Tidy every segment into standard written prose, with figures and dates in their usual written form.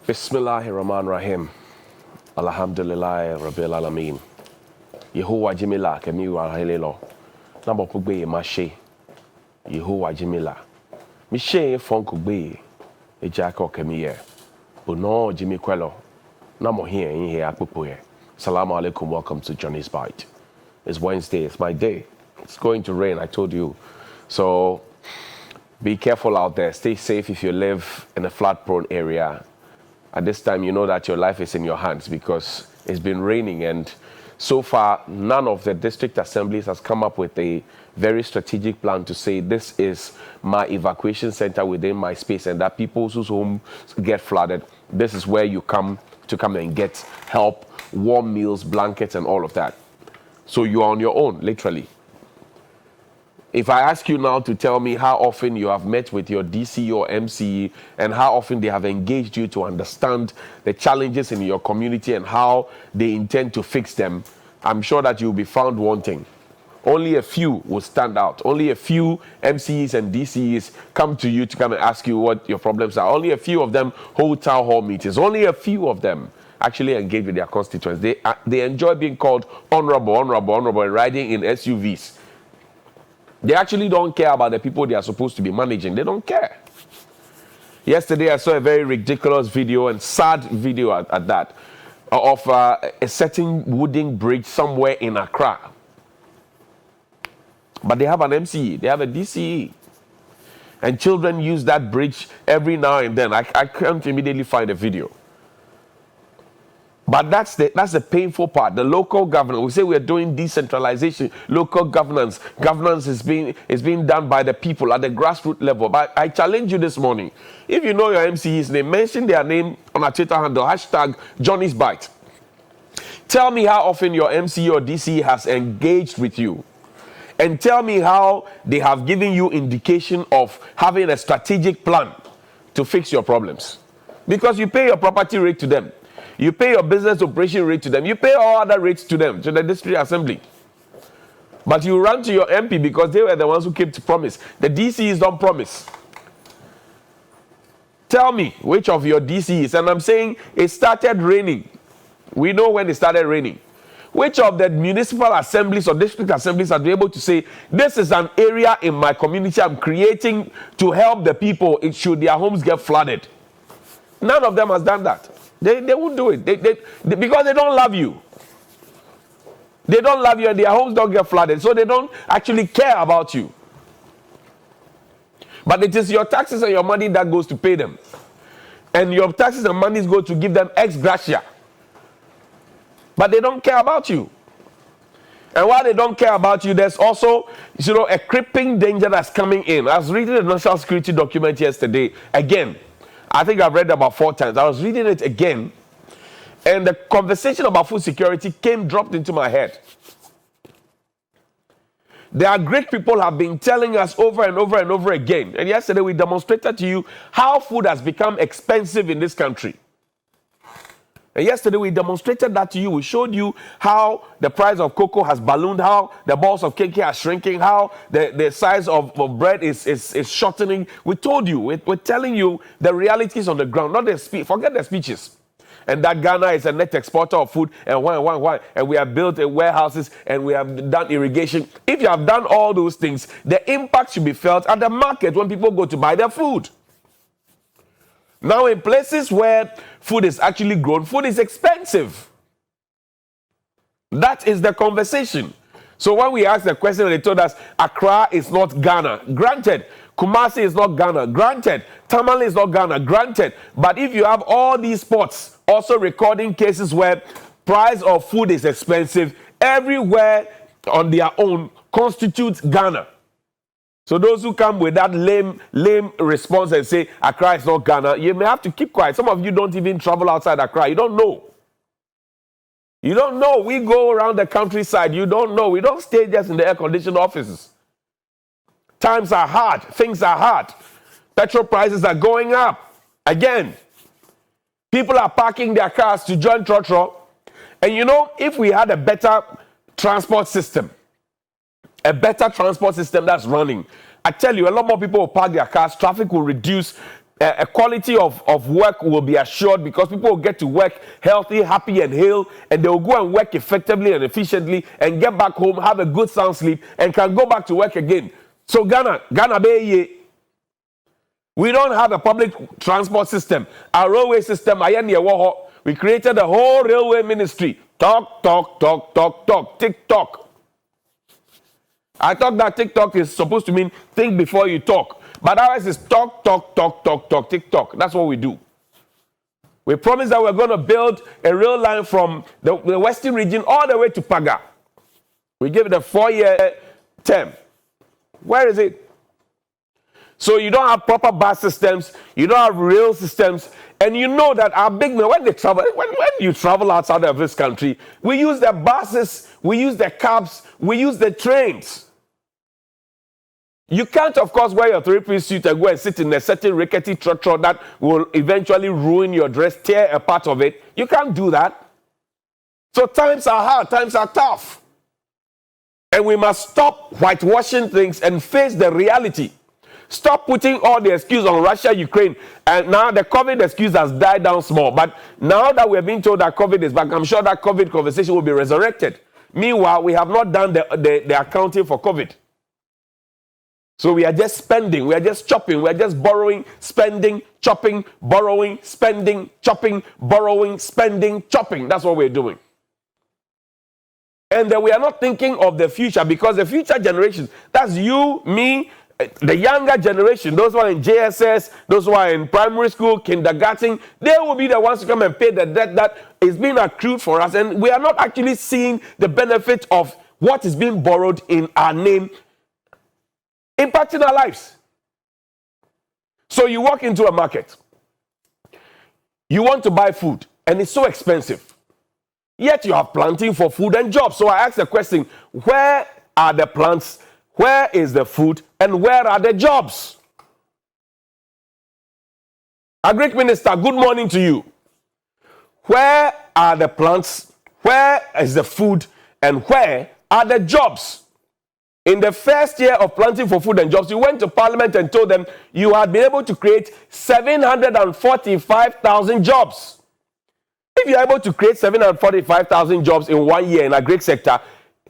Bismillahirrahmanirrahim. Alhamdulillah Rabbil Alameen. Yehovah Jimila kemi wa helelo. Na bopugbe ma she. Yehovah Jimila. Mi she fon kugbe. E jako kemi ye. Bono Jimmy Quello. Na mo here in here akpopo ye. Assalamu alaikum, welcome to Johnny's Bite. It's Wednesday, it's my day. It's going to rain, I told you. So be careful out there. Stay safe if you live in a flood-prone area. At this time, you know that your life is in your hands because it's been raining, and so far, none of the district assemblies has come up with a very strategic plan to say this is my evacuation center within my space, and that people whose homes get flooded, this is where you come and get help, warm meals, blankets, and all of that. So you are on your own, literally. If I ask you now to tell me how often you have met with your DC or MCE and how often they have engaged you to understand the challenges in your community and how they intend to fix them, I'm sure that you'll be found wanting. Only a few will stand out. Only a few MCEs and DCEs come to you to come and ask you what your problems are. Only a few of them hold town hall meetings. Only a few of them actually engage with their constituents. They enjoy being called honorable, and riding in SUVs. They actually don't care about the people they are supposed to be managing. They don't care. Yesterday, I saw a very ridiculous video and sad video at that of a certain wooden bridge somewhere in Accra. But they have an MCE, they have a DCE. And children use that bridge every now and then. I can't immediately find a video. But that's the painful part. The local governance. We say we are doing decentralization, local governance. Governance is being done by the people at the grassroots level. But I challenge you this morning. If you know your MCE's name, mention their name on a Twitter handle, hashtag Johnny's Bite. Tell me how often your MCE or DCE has engaged with you. And tell me how they have given you indication of having a strategic plan to fix your problems. Because you pay your property rate to them. You pay your business operation rate to them. You pay all other rates to them, to the district assembly. But you run to your MP because they were the ones who came to promise. The DCs don't promise. Tell me which of your DCs, and I'm saying it started raining. We know when it started raining. Which of the municipal assemblies or district assemblies are able to say, this is an area in my community I'm creating to help the people should their homes get flooded? None of them has done that. They won't do it because they don't love you. They don't love you and their homes don't get flooded. So they don't actually care about you. But it is your taxes and your money that goes to pay them. And your taxes and money go to give them ex gratia. But they don't care about you. And while they don't care about you, there's also a creeping danger that's coming in. I was reading the national security document yesterday again. I think I've read it about 4 times. I was reading it again, and the conversation about food security dropped into my head. The Agric people have been telling us over and over and over again, and yesterday we demonstrated to you how food has become expensive in this country. And yesterday we demonstrated that to you. We showed you how the price of cocoa has ballooned, how the balls of cake are shrinking, how the size of bread is shortening. We told you, we're telling you the realities on the ground, not the speech. Forget the speeches. And that Ghana is a net exporter of food and wine. And we have built warehouses and we have done irrigation. If you have done all those things, the impact should be felt at the market when people go to buy their food. Now, in places where food is actually grown, food is expensive. That is the conversation. So when we asked the question, they told us Accra is not Ghana. Granted. Kumasi is not Ghana. Granted. Tamale is not Ghana. Granted. But if you have all these spots also recording cases where price of food is expensive, everywhere on their own constitutes Ghana. So those who come with that lame response and say Accra is not Ghana, you may have to keep quiet. Some of you don't even travel outside Accra. You don't know. You don't know. We go around the countryside. You don't know. We don't stay just in the air-conditioned offices. Times are hard. Things are hard. Petrol prices are going up. Again, people are parking their cars to join Trotro. And if we had a better transport system, that's running, I tell you, a lot more people will park their cars, traffic will reduce, a quality of work will be assured because people will get to work healthy, happy, and hale, and they will go and work effectively and efficiently and get back home, have a good sound sleep, and can go back to work again. So Ghana, we don't have a public transport system. Our railway system, we created a whole railway ministry. Talk, TikTok. I thought that TikTok is supposed to mean think before you talk. But ours is talk, TikTok. That's what we do. We promised that we're going to build a rail line from the western region all the way to Paga. We gave it a 4-year term. Where is it? So you don't have proper bus systems, you don't have rail systems, and you know that our big men, when you travel outside of this country, we use the buses, we use the cabs, we use the trains. You can't, of course, wear your 3-piece suit and go and sit in a certain rickety trotro that will eventually ruin your dress, tear a part of it. You can't do that. So times are hard, times are tough. And we must stop whitewashing things and face the reality. Stop putting all the excuse on Russia, Ukraine, and now the COVID excuse has died down small. But now that we're being told that COVID is back, I'm sure that COVID conversation will be resurrected. Meanwhile, we have not done the accounting for COVID. So we are just spending, we are just chopping, we are just borrowing, spending, chopping, borrowing, spending, chopping, borrowing, spending, chopping. That's what we're doing. And then we are not thinking of the future because the future generations, that's you, me, the younger generation, those who are in JSS, those who are in primary school, kindergarten, they will be the ones to come and pay the debt that is being accrued for us. And we are not actually seeing the benefit of what is being borrowed in our name impacting our lives. So you walk into a market, you want to buy food, and it's so expensive. Yet you have planting for food and jobs. So I ask the question, where are the plants, where is the food, and where are the jobs? Agric Minister, good morning to you. Where are the plants, where is the food, and where are the jobs? In the first year of planting for food and jobs, you went to Parliament and told them you had been able to create 745,000 jobs. If you're able to create 745,000 jobs in 1 year in the agric sector,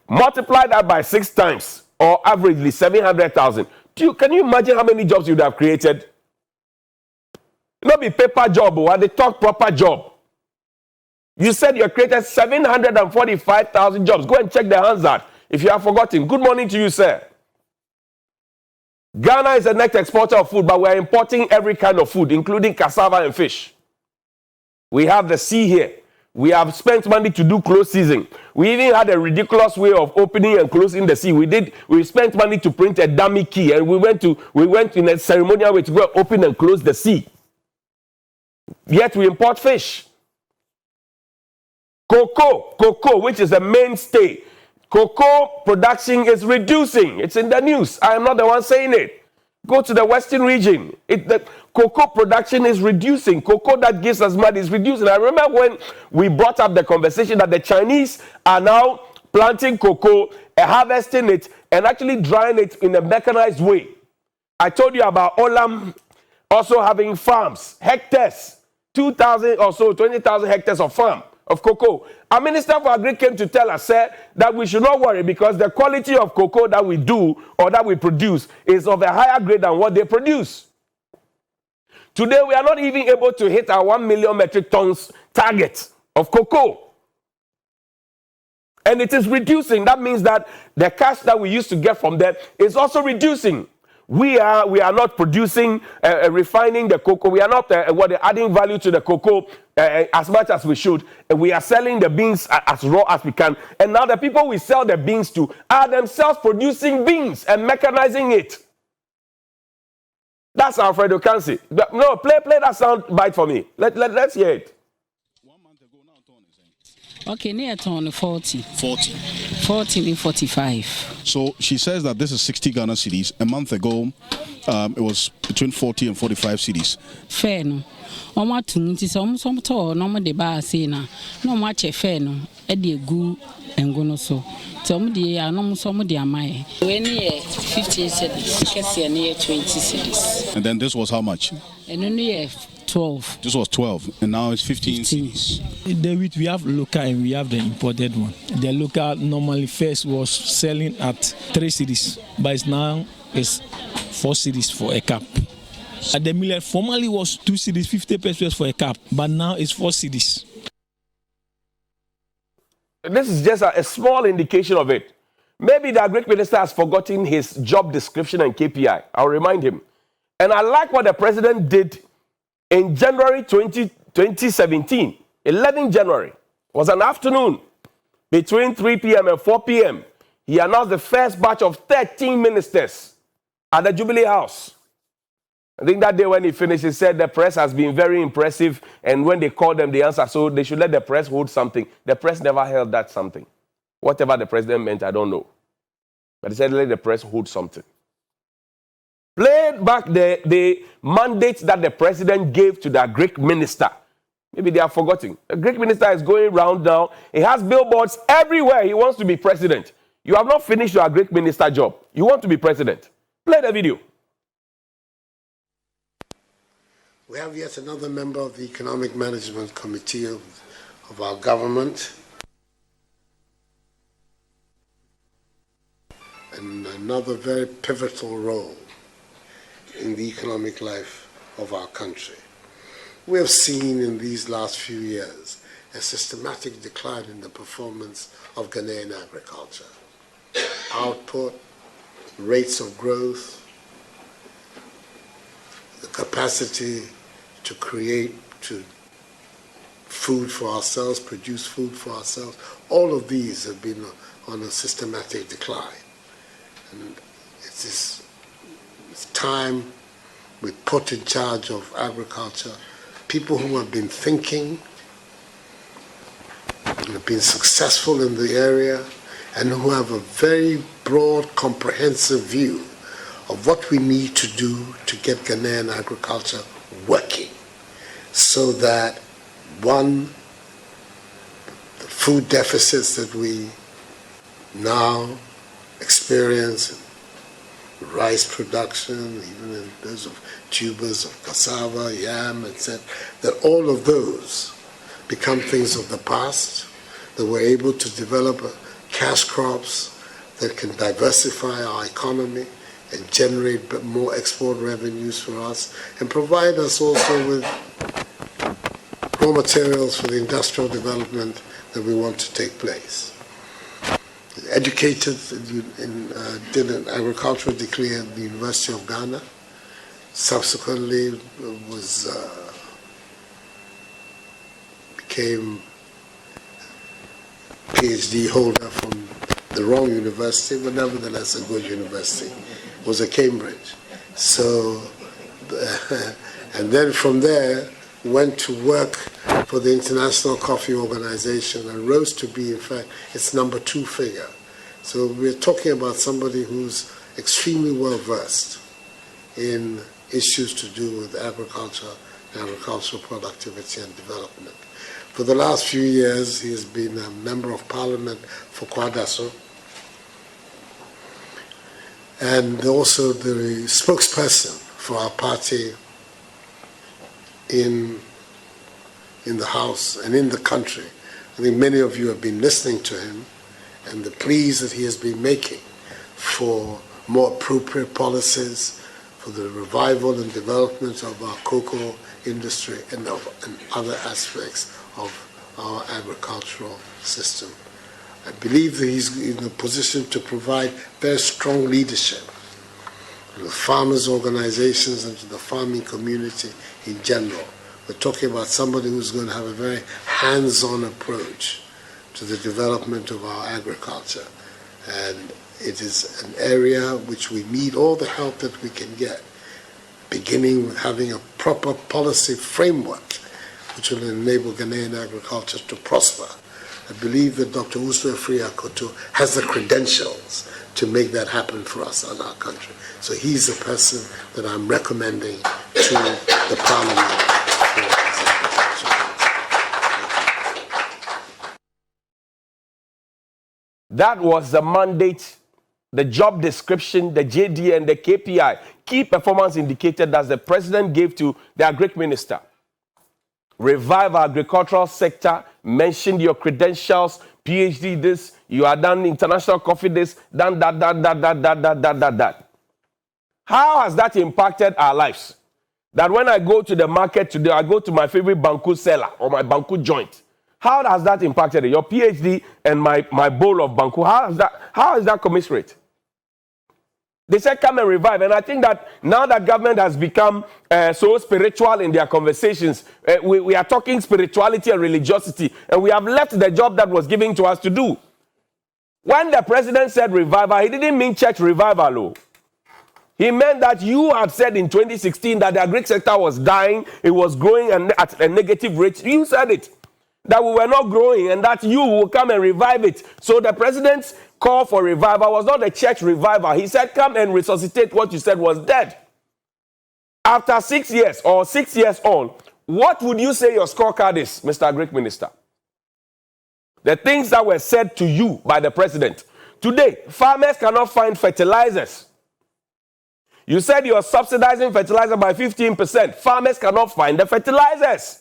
multiply that by 6 times, or averagely 700,000. Can you imagine how many jobs you would have created? Not be paper job, or they talk proper job. You said you created 745,000 jobs. Go and check the Hansard. If you have forgotten, good morning to you, sir. Ghana is the next exporter of food, but we're importing every kind of food, including cassava and fish. We have the sea here. We have spent money to do close season. We even had a ridiculous way of opening and closing the sea. We spent money to print a dummy key, and we went in a ceremonial way to go open and close the sea. Yet we import fish. Cocoa, which is the mainstay. Cocoa production is reducing. It's in the news. I am not the one saying it. Go to the western region. The cocoa production is reducing. Cocoa that gives us money is reducing. I remember when we brought up the conversation that the Chinese are now planting cocoa, harvesting it, and actually drying it in a mechanized way. I told you about Olam also having farms, hectares, 2,000 or so, 20,000 hectares of farm of cocoa. Our Minister for Agric came to tell us, said that we should not worry because the quality of cocoa that we do or that we produce is of a higher grade than what they produce. Today, we are not even able to hit our 1 million metric tons target of cocoa. And it is reducing. That means that the cash that we used to get from them is also reducing. We are not producing, refining the cocoa. We are not adding value to the cocoa as much as we should. And we are selling the beans as raw as we can. And now the people we sell the beans to are themselves producing beans and mechanizing it. That's Alfredo Kansi. No, play that sound bite for me. Let's hear it. 1 month ago, now turn is Okay, near turn 40. 40. 40 and 45. So she says that this is 60 Ghana cedis. A month ago, It was between 40 and 45 cedis. Fair no. Oma tunti some to no mo de ba say na. No mo ache fair no. E de gu engo no so. Some de ya no so mo de amaye. We ni 15 cedis. Kesi ni 20 cedis. And then this was how much? And no 12. This was 12 and now it's 15 cedis. David, we have local and we have the imported one. The local normally first was selling at 3 cedis, but now it's 4 cedis for a cup. At the millet formerly was 2 cedis, 50 pesos for a cup, but now it's 4 cedis. This is just a small indication of it. Maybe the Agric Minister has forgotten his job description and KPI. I'll remind him. And I like what the president did in January 2017, 11 January, was an afternoon between 3 p.m. and 4 p.m. He announced the first batch of 13 ministers at the Jubilee House. I think that day when he finished, he said the press has been very impressive, and when they called them, they answered, so they should let the press hold something. The press never held that something. Whatever the president meant, I don't know. But he said, let the press hold something. Played back the mandate that the president gave to the Agric minister. Maybe they have forgotten. The Agric minister is going round now. He has billboards everywhere. He wants to be president. You have not finished your Agric minister job. You want to be president. Play the video. We have yet another member of the Economic Management Committee of our government, and another very pivotal role in the economic life of our country. We have seen in these last few years a systematic decline in the performance of Ghanaian agriculture. Output, rates of growth, the capacity to create food for ourselves, produce food for ourselves, all of these have been on a systematic decline. And it's time we put in charge of agriculture people who have been thinking, and have been successful in the area, and who have a very broad, comprehensive view of what we need to do to get Ghanaian agriculture working, so that, one, the food deficits that we now experience, rice production, even in those of tubers of cassava, yam, etc., that all of those become things of the past, that we're able to develop cash crops that can diversify our economy and generate more export revenues for us, and provide us also with raw materials for the industrial development that we want to take place. Educated, did an agricultural degree at the University of Ghana, subsequently became PhD holder from the wrong university, but nevertheless a good university, was at Cambridge. So, and then from there went to work for the International Coffee Organization and rose to be, in fact, its #2 figure. So we're talking about somebody who's extremely well versed in issues to do with agriculture, agricultural productivity and development. For the last few years, he has been a member of parliament for Kwadaso, and also the spokesperson for our party in the House and in the country. I think many of you have been listening to him and the pleas that he has been making for more appropriate policies, for the revival and development of our cocoa industry and other aspects of our agricultural system. I believe that he's in a position to provide very strong leadership to the farmers' organizations and to the farming community in general. We're talking about somebody who's going to have a very hands-on approach to the development of our agriculture. And it is an area which we need all the help that we can get, beginning with having a proper policy framework which will enable Ghanaian agriculture to prosper, I believe that Dr. Usu Afriakoto has the credentials to make that happen for us in our country. So he's the person that I'm recommending to the Parliament. That was the mandate, the job description, the JD and the KPI, key performance indicator that the president gave to the Agric minister. Revive our agricultural sector, mentioned your credentials, PhD this, you are done international coffee this, done that. How has that impacted our lives? That when I go to the market today, I go to my favorite Banku seller or my Banku joint. How has that impacted it? Your PhD and my bowl of Banku, how is that commensurate? They said come and revive. And I think that now that government has become so spiritual in their conversations, we are talking spirituality and religiosity, and we have left the job that was given to us to do. When the president said revival, he didn't mean church revival. Oh. He meant that you had said in 2016 that the agric sector was dying, it was growing at a negative rate. You said it, that we were not growing and that you will come and revive it. So the president's call for revival was not a church revival. He said, come and resuscitate what you said was dead. After 6 years or 6 years on, what would you say your scorecard is, Mr. Agric Minister? The things that were said to you by the president. Today, farmers cannot find fertilizers. You said you're subsidizing fertilizer by 15%. Farmers cannot find the fertilizers.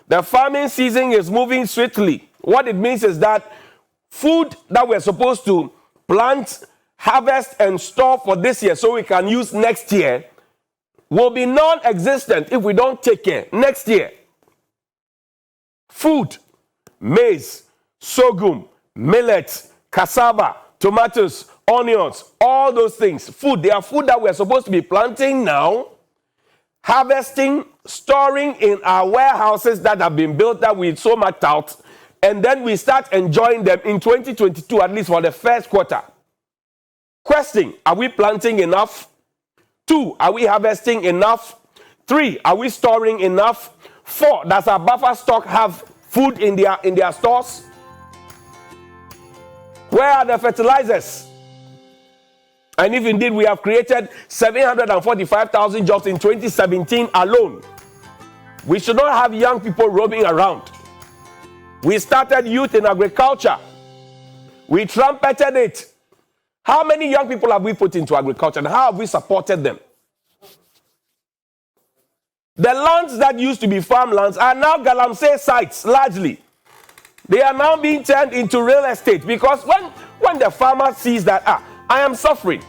The farming season is moving swiftly. What it means is that food that we're supposed to plant, harvest, and store for this year so we can use next year will be non-existent if we don't take care next year. Food, maize, sorghum, millet, cassava, tomatoes, onions, all those things. Food, they are food that we're supposed to be planting now, harvesting, storing in our warehouses that have been built that we so much out, and then we start enjoying them in 2022, at least for the first quarter. Question, are we planting enough? 2, are we harvesting enough? 3, are we storing enough? 4, does our buffer stock have food in their stores? Where are the fertilizers? And if indeed we have created 745,000 jobs in 2017 alone, we should not have young people roaming around. We started youth in agriculture. We trumpeted it. How many young people have we put into agriculture and how have we supported them? The lands that used to be farmlands are now galamsey sites largely. They are now being turned into real estate because when the farmer sees that, I am suffering,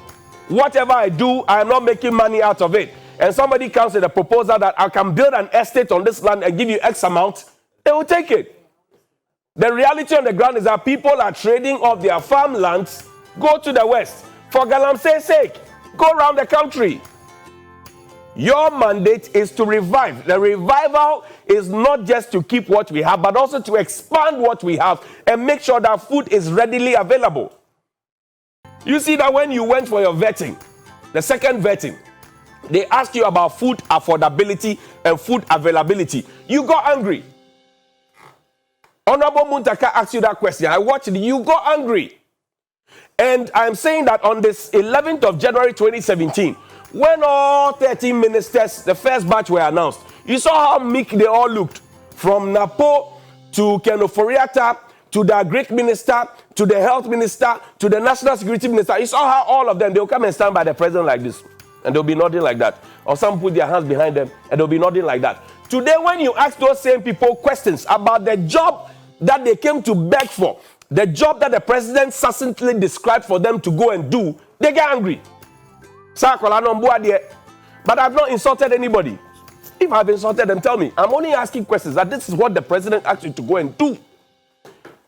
whatever I do, I am not making money out of it, and somebody comes with a proposal that I can build an estate on this land and give you X amount, they will take it. The reality on the ground is that people are trading off their farmlands, go to the west. For galamsey's sake, go around the country. Your mandate is to revive. The revival is not just to keep what we have, but also to expand what we have and make sure that food is readily available. You see that when you went for your vetting, the second vetting, they asked you about food affordability and food availability. You got angry. Honorable Muntaka asked you that question. I watched it. You got angry. And I'm saying that on this 11th of January 2017, when all 13 ministers, the first batch were announced, you saw how meek they all looked. From Napo to Ken Ofori-Atta to the Agric minister, to the health minister, to the national security minister. You saw how all of them, they'll come and stand by the president like this. And they'll be nodding like that. Or some put their hands behind them and they'll be nodding like that. Today, when you ask those same people questions about the job that they came to beg for, the job that the president succinctly described for them to go and do, they get angry. But I've not insulted anybody. If I've insulted them, tell me. I'm only asking questions that this is what the president asked you to go and do.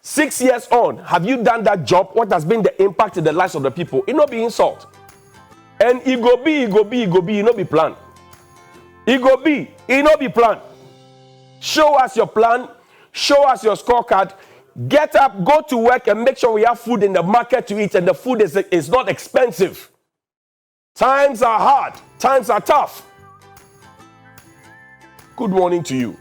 6 years on, have you done that job? What has been the impact in the lives of the people? It not be insult. And it go be, it not be plan. It go be, it not be plan. Show us your plan. Show us your scorecard. Get up, go to work and make sure we have food in the market to eat and the food is not expensive. Times are hard. Times are tough. Good morning to you.